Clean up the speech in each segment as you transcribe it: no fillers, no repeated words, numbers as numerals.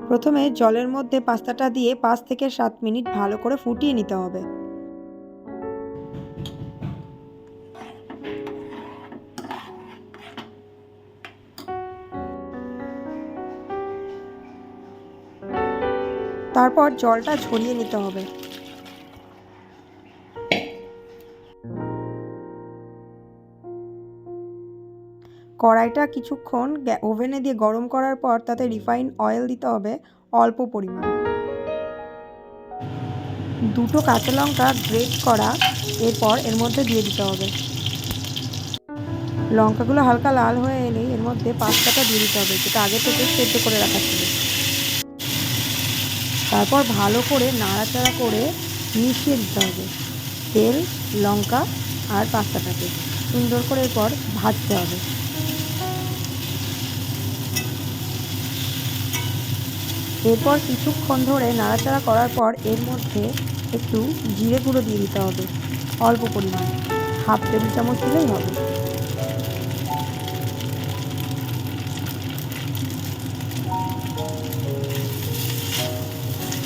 প্রথমে জলের মধ্যে পাস্তাটা দিয়ে 5 থেকে 7 মিনিট ভালো করে ফুটিয়ে নিতে হবে। তারপর জলটা ঝরিয়ে নিতে হবে। কড়াইটা কিছুক্ষণ ওভেনে দিয়ে গরম করার পর তাতে রিফাইন অয়েল দিতে হবে অল্প পরিমাণ। 2টো কাঁচা লঙ্কা গ্রেট করা এরপর এর মধ্যে দিয়ে দিতে হবে। লঙ্কাগুলো হালকা লাল হয়ে এলেই এর মধ্যে পাস্তাটা দিয়ে দিতে হবে, যেটা আগে থেকে সেদ্ধ করে রাখা ছিল। তারপর ভালো করে নাড়াচাড়া করে মিশিয়ে দিতে হবে তেল, লঙ্কা আর পাস্তাটাকে সুন্দর করে এরপর ভাজতে হবে। এরপর কিছুক্ষণ ধরে নাড়াচাড়া করার পর এর মধ্যে একটু জিরে গুঁড়ো দিয়ে দিতে হবে অল্প পরিমাণ, 1/2 টেবিল চামচ দিলেই হবে।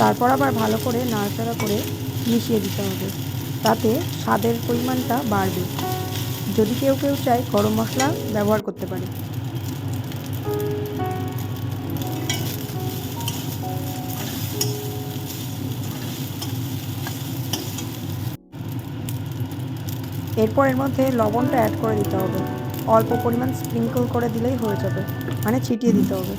তারপর আবার ভালো করে নাড়াচাড়া করে মিশিয়ে দিতে হবে, তাতে স্বাদের পরিমাণটা বাড়বে। যদি কেউ চায় গরম মশলা ব্যবহার করতে পারে। এরপর এর মধ্যে লবণটা অ্যাড করে দিতে হবে, অল্প পরিমাণ স্প্রিঙ্কল করে দিলেই হয়ে যাবে, মানে ছিটিয়ে দিতে হবে।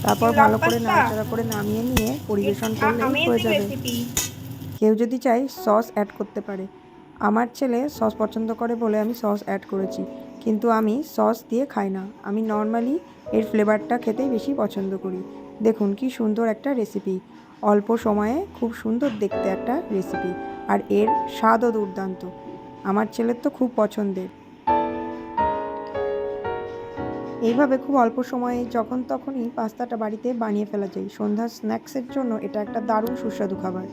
তারপর ভালো করে নাড়াচাড়া করে নামিয়ে নিয়ে পরিবেশন করলেই হয়ে যাবে। কেউ যদি চায় সস অ্যাড করতে পারে। আমার ছেলে সস পছন্দ করে বলে আমি সস অ্যাড করেছি, কিন্তু আমি সস দিয়ে খাই না। আমি নর্মালি এর ফ্লেভারটা খেতেই বেশি পছন্দ করি। দেখুন কি সুন্দর একটা রেসিপি, অল্প সময়ে খুব সুন্দর দেখতে একটা রেসিপি, আর এর স্বাদও দুর্দান্ত। আমার ছেলের তো খুব পছন্দের। এইভাবে খুব অল্প সময়ে যখন তখনই পাস্তাটা বাড়িতে বানিয়ে ফেলা যায়। সন্ধ্যার স্ন্যাক্সের জন্য এটা একটা দারুণ সুস্বাদু খাবার।